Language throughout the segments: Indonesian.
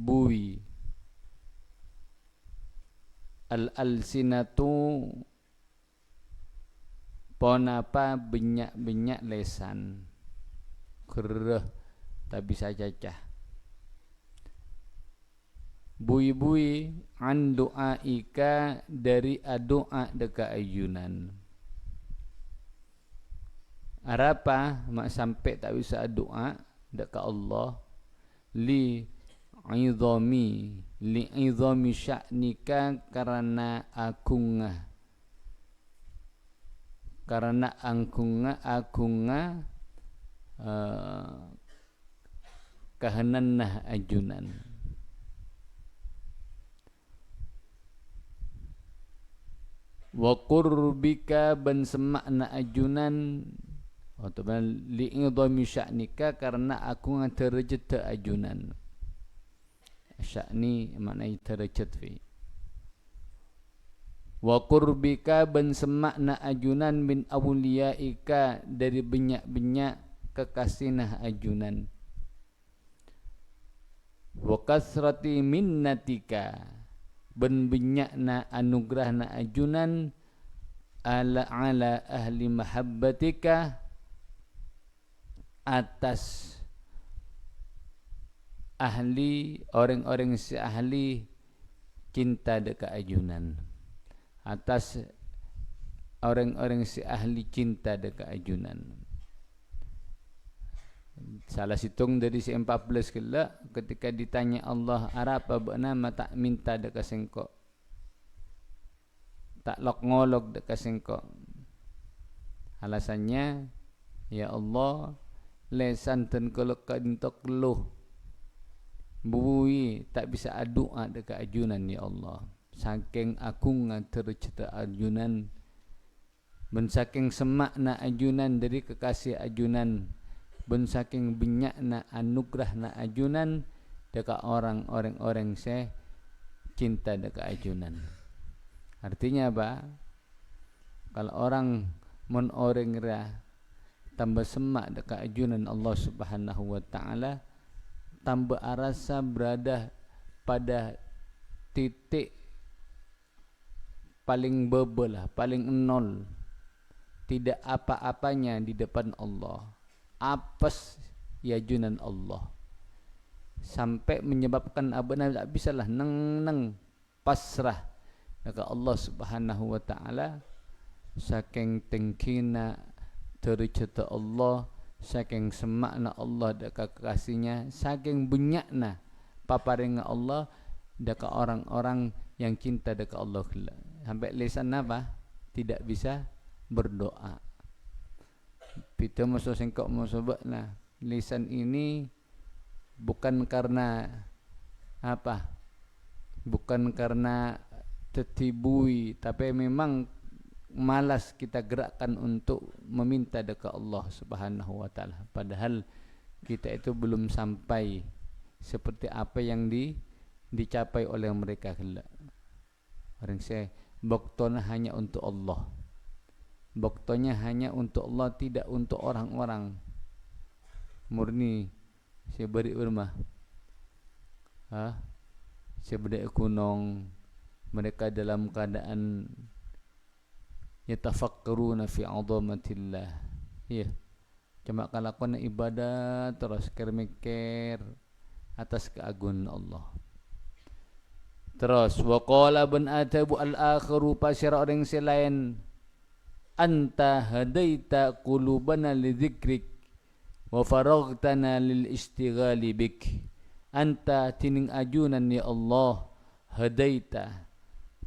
bui al-alsinatu ponapa benyak-benyak lesan gereh tak bisa cacah bui-bui an doaika dari doa deka ayunan arapa mak sampai tak bisa doa deka Allah li idhami sya'nika karena agungna kahanannah ajunan wa qurbika ban semakna ajunan atau li idhami sya'nika karena agunga derajat ajunan sya'ni maknanya derajat fi wa qurbika ban semakna ajunan min awliyaika dari benyak-benyak kekasihna ajunan wa kasrati minnatika ban benyakna anugerahna ajunan ala ahli mahabbatika atas ahli orang-orang si ahli cinta dekat ajunan atas orang-orang si ahli cinta dekat ajunan salah situng dari si 14 kela ketika ditanya Allah apa bernama tak minta dekat sengkok tak lok ngolok dekat sengkok alasannya ya Allah lesan ten kalau kentok keluh bui tak bisa doa dekat ajunan ya Allah saking agung derajat ajunan ben saking semakna ajunan dari kekasih ajunan ben saking benyakna anugerahna ajunan dekat orang-orang se cinta dekat ajunan artinya apa kalau orang mon orang tambah semak dekat ajunan Allah Subhanahu wa taala tambah arasa berada pada titik paling bebelah, paling nol, tidak apa-apanya di depan Allah, apes ya ajunan Allah, sampai menyebabkan abana tak bisalah neng pasrah dekat Allah Subhanahu wa taala saking tingkina derajat Allah saking semakna Allah dekat kekasihnya saking benyakna paparinga Allah dekat orang-orang yang cinta dekat Allah sampai lisan apa tidak bisa berdoa kita masuk sengkok masuk nah lisan ini bukan karena apa bukan karena tertibui tapi memang malas kita gerakkan untuk meminta dekat Allah Subhanahu wa taala padahal kita itu belum sampai seperti apa yang dicapai oleh mereka kelak orang saya baktona hanya untuk Allah baktonya hanya untuk Allah tidak untuk orang-orang murni saya beri rumah saya beri gunung mereka dalam keadaan yatafakkaruna fi 'azamatillah ya cuma kalau kena ibadah terus mikir atas keagungan Allah terus waqala bin adabu al-akhiru pasir orang selain anta hadaita qulubana lidzikrik wa faraghtana lil istighali bik anta tining ajunan ya Allah hadaita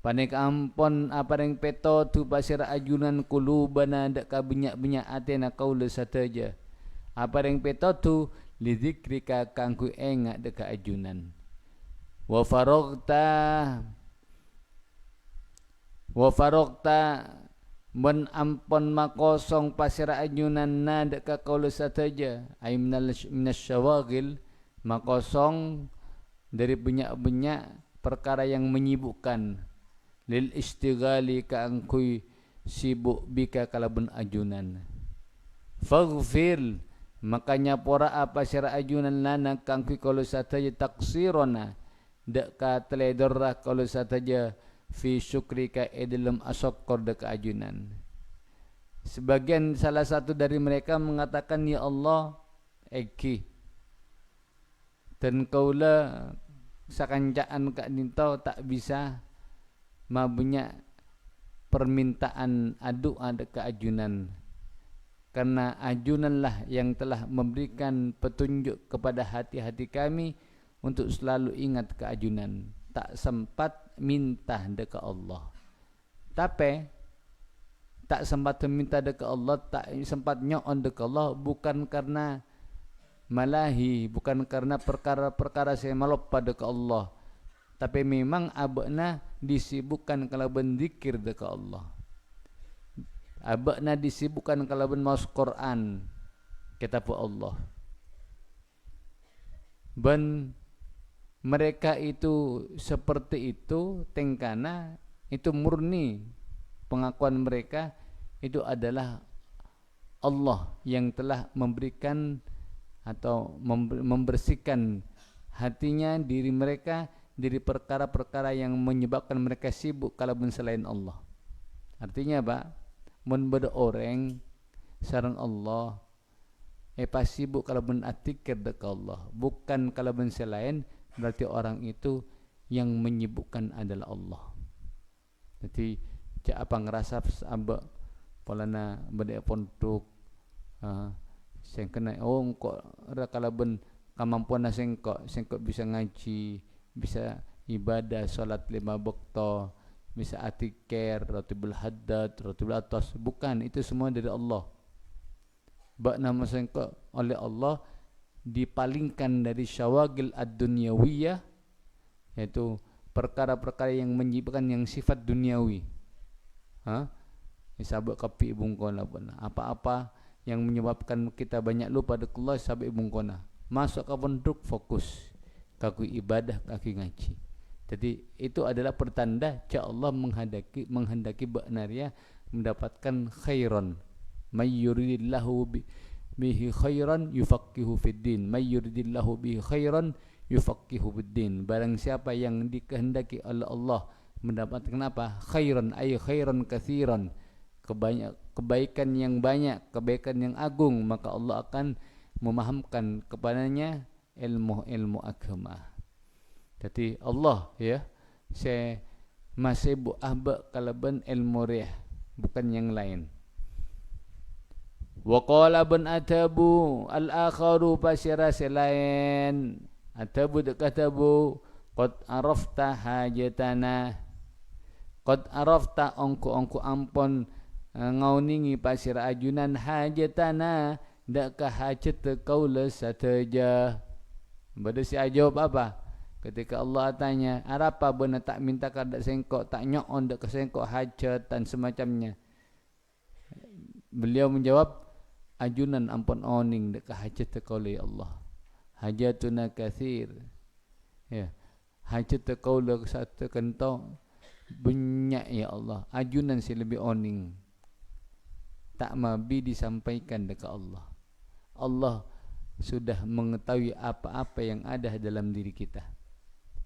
panik ampon apa yang peto tu pasir ajunan qulubana dak kabinyak-binyak atena kaula sataja apa yang peto tu lidzikrika kangku engak dekat ajunan wa faragta men ampon makosong pasir ajunan na dekat kaula sataja ay minasyawagil makosong dari banyak-banyak perkara yang menyibukkan lil istighali ka angkui sibuk bika kalaban ajunan faghfir makanya pora apa syara ajunan lana kangkui kalau sataja taksirona dak ka teledorah kalau sataja fi syukrika dalam asyakor dak ajunan. Sebagian salah satu dari mereka mengatakan, ya Allah eki dan kaula sakancaan kak nintau tak bisa mabunya permintaan adu ada keajunan, karena ajunanlah yang telah memberikan petunjuk kepada hati-hati kami untuk selalu ingat keajunan, tak sempat minta dekat Allah. Tapi tak sempat minta dekat Allah, tak sempat nyoon dekat Allah, bukan karena malahi, bukan karena perkara-perkara saya maloppa dekat Allah, tapi memang abakna disibukkan kalau berzikir dekat Allah. Abakna disibukkan kalau bermaus Quran kitab Allah. Ben mereka itu seperti itu tengkana itu murni pengakuan mereka itu adalah Allah yang telah memberikan atau membersihkan hatinya, diri mereka dari perkara-perkara yang menyebabkan mereka sibuk kalau selain Allah. Artinya apa? Mun beda orang sareng Allah pas sibuk kalau atikir dekat Allah, bukan kalau selain, berarti orang itu yang menyibukkan adalah Allah. Jadi apa ngerasa ambek polana beda pondok sing kena kok kalau kemampuan sengkok bisa ngaji, bisa ibadah salat 5 waktu, bisa atikir, ratibul haddad, ratibul atas, bukan, itu semua dari Allah. Bak nama sengkok oleh Allah dipalingkan dari syawagil ad-dunyawiyah, yaitu perkara-perkara yang menyibukkan yang sifat duniawi. Sabak kapi bungkona apa-apa yang menyebabkan kita banyak lupa dekat Allah, sabak bungkona. Masuk ke bentuk fokus kaku ibadah, kaki ngaji. Jadi itu adalah pertanda jika Allah menghendaki baknaria mendapatkan khairan. May yuridillahu bihi khairan yufaqihu fid din. May yuridillahu bihi khairan yufaqihu fid din. Barang siapa yang dikehendaki oleh Allah mendapatkan apa? Khairan ay khairan katsiran. Kebaikan yang banyak, kebaikan yang agung, maka Allah akan memahamkan kepadanya ilmu agama. Jadi Allah ya, saya masih buahba kalaban ilmu riah, bukan yang lain. Wa qala ban atabu al-akharu pasira selain atabu dekatabu qad arafta hajatana, qad arafta ongku ampon ngauningi pasir ajunan hajatana, dak ka hajat kaula sataja. Bada si jawab apa? Ketika Allah tanya, apa benar tak minta kada sengkok, tak nyoon dak kesengkok hajat dan semacamnya. Beliau menjawab, ajunan ampun oning dak ka hajat kaula ya Allah. Hajatuna katsir. Ya. Hajat kaula satu kentong banyak ya Allah. Ajunan si lebih oning. Tak mabi disampaikan dekat Allah. Allah sudah mengetahui apa-apa yang ada dalam diri kita.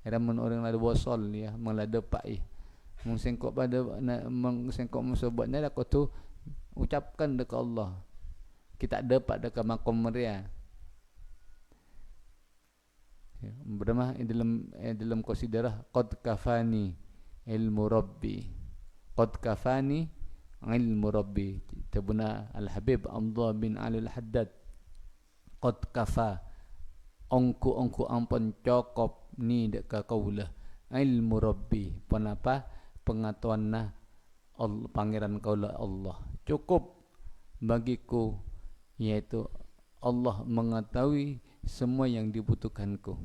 Ramun orang ada bosol ya, mengladepak ya. Mengsengkok pada mengsengkok musobatnya aku tu ucapkan dekat Allah. Kita dapat dekat makom mereka. Ya, bermah dalam konsiderah qad kafani ilmu rabbi. Qad kafani ilmu rabbi. Tabuna Al-Habib Abdullah bin Ali Al-Haddad, qad kafa ongku ampun cokop ni deka kaulah ilmu rabbi, penapa pengetahuan Allah, pangeran kaulah Allah cukup bagiku, yaitu Allah mengetahui semua yang dibutuhkanku.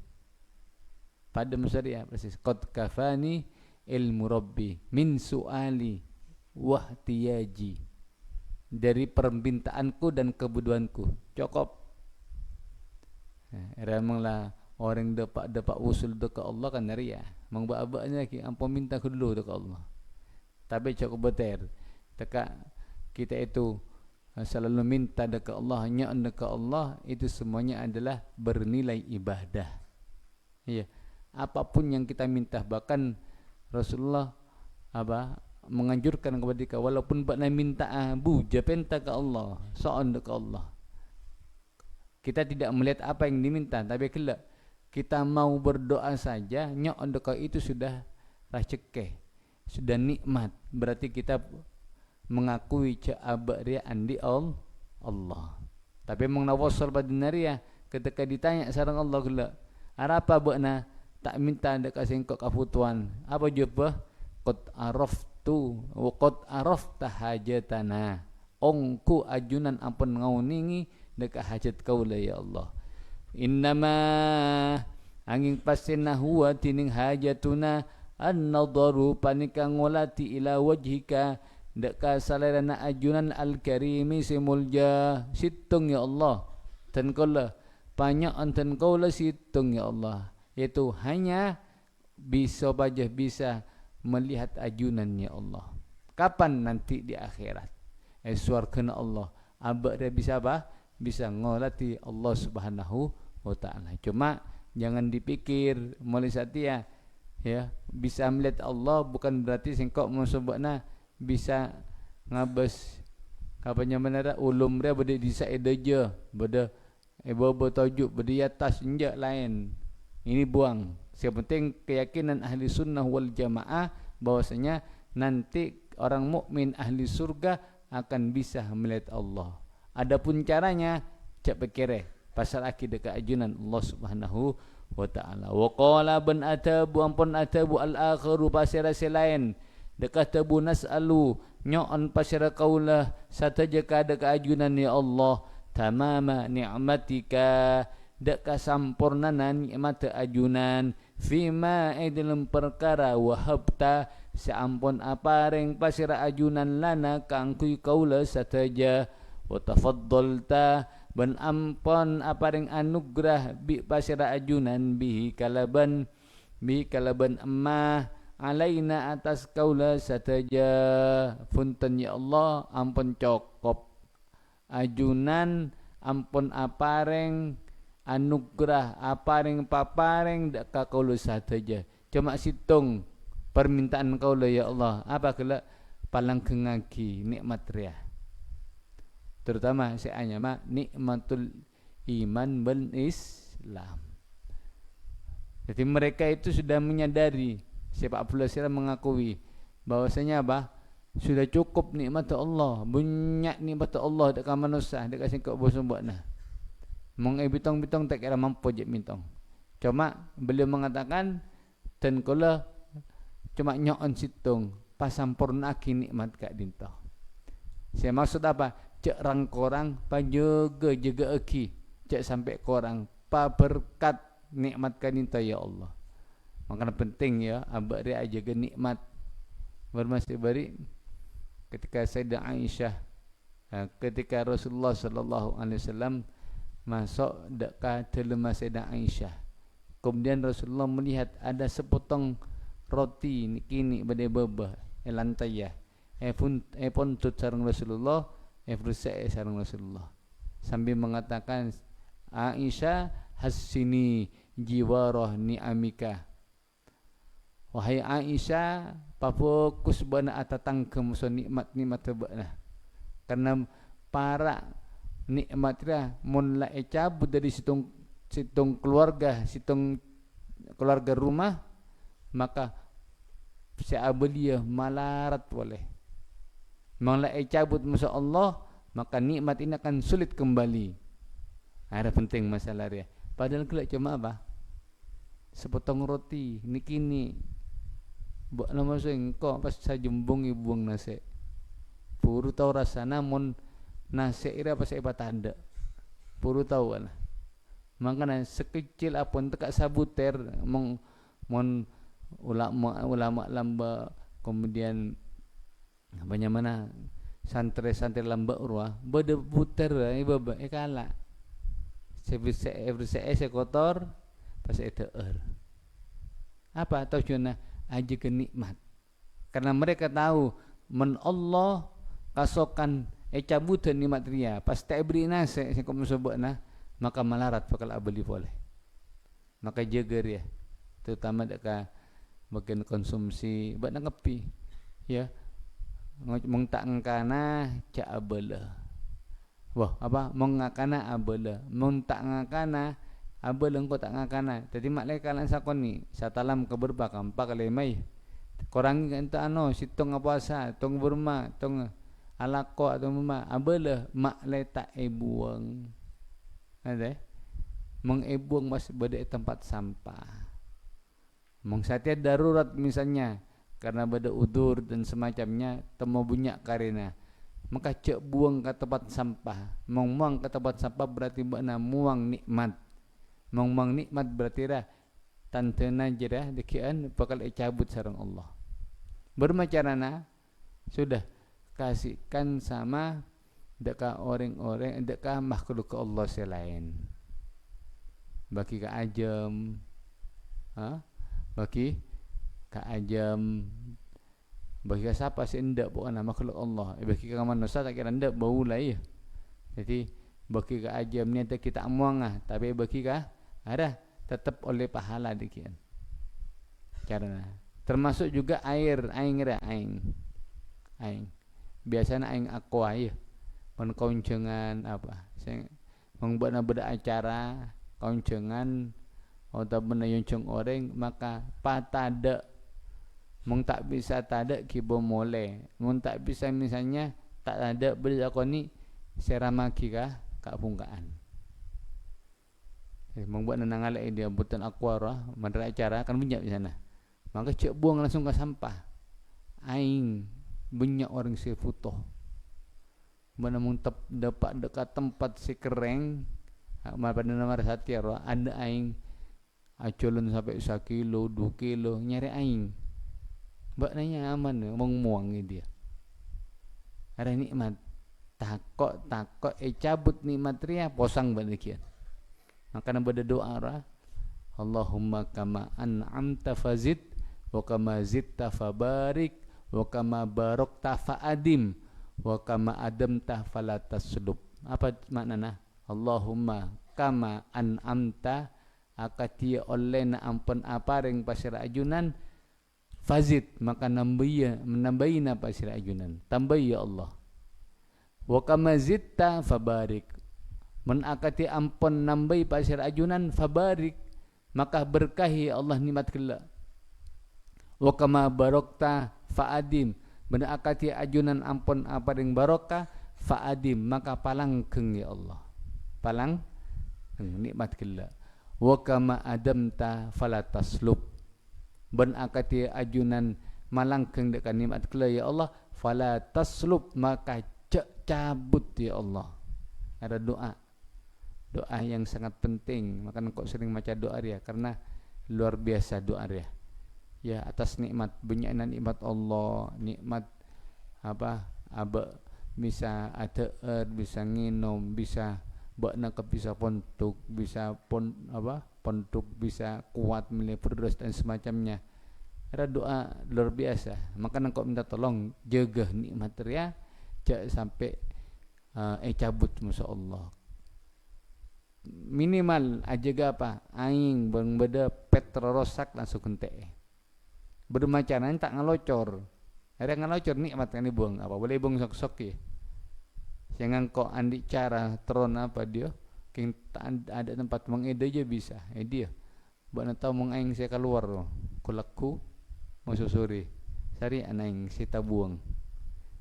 Pada masyarakat persis qad kafani ilmu rabbi min suali wahtiyaji, dari permintaanku dan kebutuhanku cukup. Ramanglah orang dapat usul dekat Allah kan ria. Mang ba-abanya ki ampun minta ku dulu dekat Allah. Tapi cukup beter. Teka kita itu selalu minta dekat Allah, hanya dekat Allah, itu semuanya adalah bernilai ibadah. Ya. apapun yang kita minta. Bahkan Rasulullah menganjurkan kepada kita, walaupun bakna minta buja penta ke Allah, so'on ke Allah. Kita tidak melihat apa yang diminta, tapi kelak kita mau berdoa saja, nyok ondeka itu sudah rezeki, sudah nikmat. Berarti kita mengakui abak ria andi Allah. Tapi mengnawasal badinaria ketika ditanya sarang Allah kelak, apa bakna tak minta dekat singkok kafutuan. Apa jawab? Qad araftu wa qad arafta hajatana. Ongku ajunan ampun ngauningi dekat hajat kaula ya Allah. Innama angin pasina huwa tining hajatuna an-nadaru panika ngolati ila wajhika dekat salerana ajunan al-karimi simulja situng ya Allah. Dan kaula banyak anten kaula situng ya Allah. Itu hanya bisa melihat ajunannya Allah. Kapan nanti di akhirat? Suarkana Allah. Abak dia bisa apa? Bisa ngolati Allah Subhanahu wa ta'ala. Cuma jangan dipikir mulai satia ya bisa melihat Allah bukan berarti singkok musabakna bisa ngabes kapanya menara ulum dia berde disa edaja berde ebo tajuk berde atas injak lain. Ini buang. Yang penting keyakinan ahli sunnah wal jamaah bahwasanya nanti orang mukmin ahli surga akan bisa melihat Allah. Adapun caranya cak pikir pasal akidah keajunan Allah Subhanahu wa taala. Wa qala ban atabu ampun atabu al akhiru pasira selain dekat tabu nasalu nyon pasira kaulah sataja kada keajunan ya Allah tamama ni'matika dak kasampurnana nikmat ajunan fima dalam perkara wahabta seampun apareng pasira ajunan lana kangkui kaula sataja wa tafaddalta ban ampun apareng anugrah bi pasira ajunan bihi kalaban emma alaina atas kaula sataja punten ya Allah ampun cokop ajunan ampun apareng anugerah apareng papareng dak ka kaula sataja. Cuma situng permintaan kaula ya Allah. Apa kala palang kengaki nikmat ria. Terutama seanya mak nikmatul iman wal Islam. Jadi mereka itu sudah menyadari, sepak bola sira mengakui bahwasanya apa? Sudah cukup nikmat Allah, banyak nikmat Allah dak ka manusia, dak ka singkok bosombatna. Mong bitong-bitong tak kira mampu je mintong. Cuma beliau mengatakan dan kala cuma nyon situng pasampurna ki nikmat kak dinto. Saya maksud apa? Cek rang korang pa jaga eki. Cek sampai korang pa berkat nikmat kak dinto ya Allah. Makanya penting ya abak dia jaga nikmat. Bermasih bari ketika Sayyidah Aisyah ketika Rasulullah sallallahu alaihi wasallam masuk dekat dalam Sayyidah Aisyah. Kemudian Rasulullah melihat ada sepotong roti kini pada bawah lantai ya. Pun tut sareng Rasulullah, bersai sareng Rasulullah. Sambil mengatakan Aisyah hasini jiwarah ni'amika. Wahai Aisyah, pafokus bana atatang kemuso nikmat-nikmat tebakna. Karena para nikmat dia mun la cabut dari situng keluarga rumah maka seabelia malarat boleh mun la cabut masya Allah maka nikmat ini akan sulit kembali. Ada penting masalah dia padahal kelak cuma apa sepotong roti nikini buat nama sengko pas sajumbung ibuang nasi puru tahu rasa namun nasi ira pas eba tanda puru tahu lah makanya sekecil apun tekak sabuter mon ulama lamba kemudian banyak mana santri lamba urwah bade puter baba kala every kotor pas eter apa atau cuna aja ke nikmat karena mereka tahu men Allah kasokan cabutan nikmat ria pas tak beri nasi sing kom sebutna maka malarat bakal abeli boleh maka jaga dia terutama dekat bagian konsumsi buat ngepi ya mong tak ngakana cak abela wah apa mong ngakana abela mong tak ngakana abela engko tak ngakana jadi maklek kalan sakon ni satalam keberba kampak lemai korang kata ano sitong puasa tong berma tong alako atau mama abela maklek tak buang ada mengebuang mas beda tempat sampah mengsatia darurat misalnya karena beda udur dan semacamnya temu bunyak karena maka cek buang ke tempat sampah muang ke tempat sampah berarti makna muang nikmat muang nikmat berarti dah tantena jerah dekian bakal cabut sareng Allah bermacarana sudah kasihkan sama dekat orang-orang dekat makhluk ke Allah selain bagi ke ajam bagi ke ajam bagi ke siapa sih ndak bukan makhluk Allah bagi ke manusia tak kira ndak bau lah ya jadi bagi ke ajam ni kita amuang tapi bagi ke ada tetap oleh pahala dikian caranya termasuk juga air biasanya aing aqua ya penkoncengan apa saya membuat beda acara koncengan atau menayuncung orang maka patada mung tak bisa tada kibo mole mung tak bisa misalnya tak ada berlakoni seramaki kah kak pungkaan membuat nanangala dia buatan aquara mandra acara akan banyak di sana maka cek buang langsung ke sampah aing banyak orang si futoh mana mung dapat dekat tempat si kereng pada nama Satya ada aing aculun sampai 1 kilo 2 kilo nyari aing mbak nanya aman muang dia ada nikmat takok cabut nikmat ria posang banikian maka nambah doa ra Allahumma kama an'amta fazid wa kama zidta fabarik wa kama barakta faadim wa kama adamta falataslub apa maknana Allahumma kama an'amta akati oleh na ampun aparing pasir ajunan fazid maka menambahi na pasir ajunan tambah ya Allah wa kama zidta fabarik men akati ampun nambahi pasir ajunan fabarik maka berkahi Allah nikmat kela wa kama barakta faadim men akati ajunan ampun aparing barokah faadim maka palangkeung ya Allah palang nikmat kela wa kama adamta falataslub ben akati ajunan malangkeung dekat nikmat kela ya Allah falataslub maka cabut ya Allah ada doa yang sangat penting maka kok sering baca doa dia karena luar biasa doa dia ya atas nikmat banyak nikmat Allah nikmat apa bisa ada air bisa nginum bisa bakna ke bisa pontuk bisa pontuk bisa kuat melihat dan semacamnya ada doa luar biasa maka kok minta tolong jaga nikmat ria jangan sampai cabut masyaallah minimal aja apa aing beda petro rosak langsung kente bermacanan tak ngelocor ada ngelocor nikmat kan dibuang apa boleh buang sok-sok ya jangan kok andi cara tron apa dia king ada tempat mengede aja bisa dia buat tahu mong aing saya keluar kulaku mau susuri sari anaing sita buang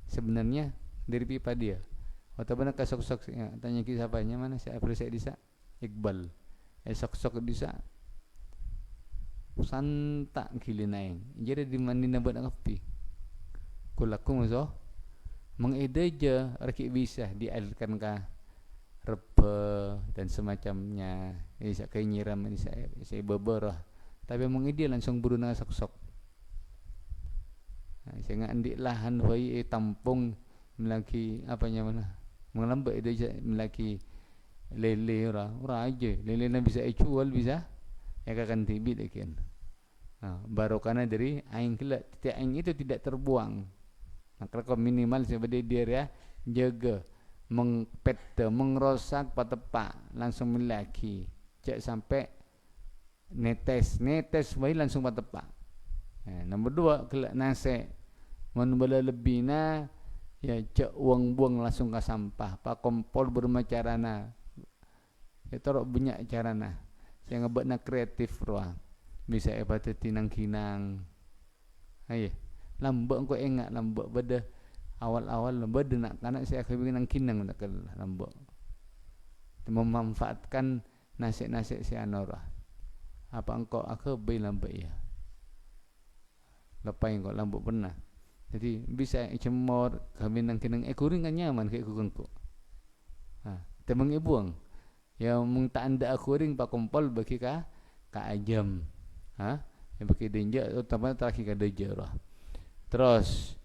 sebenarnya dari pipa dia atau benar ke sok-sok ya, tanya kisah apanya mana saya apresiasi disa Iqbal sok-sok disa santak gilin aing jadi di mandi nabat ngapi kulaku maso mengede aja reki bisa dialirkan ke rebe dan semacamnya bisa kayak nyiram ini saya beberah tapi mengede langsung buru na sok-sok saya ngandik lahan hoi tampung melaki apanya mana mengelambak itu melaki lele ora aja lele na bisa jual bisa ya akan tibit akan barokana dari aing kela titik aing itu tidak terbuang maka kau minimal sebagai dia ya jaga mengrosak patepak langsung melaki cek sampai netes bayi langsung patepak. Nombor dua kelak nase menubala lebih na ya cek uang buang langsung ke sampah pak kompol bermacarana ya torok banyak carana saya ngebuat na kreatif roh bisa ebateti nang kinang aye lambak kau enggak lambak beda awal-awal beda nak kanak saya akan bikin nang kinang nak lambak memanfaatkan nasib-nasib si anora apa engkau aku beli lambak ya lepas engkau lambak pernah jadi bisa cemor kami nang kinang kuring kan nyaman kayak kukengku temang ibuang ya mung tak anda kuring pak kompol bagi ka ajam yang bagi denja utama terakhir ka deja terus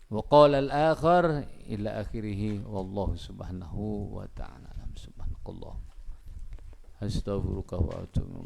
wa qala al-akhar ila akhirih wallahu subhanahu wa ta'ala subhanakallah astaghfiruka wa atubu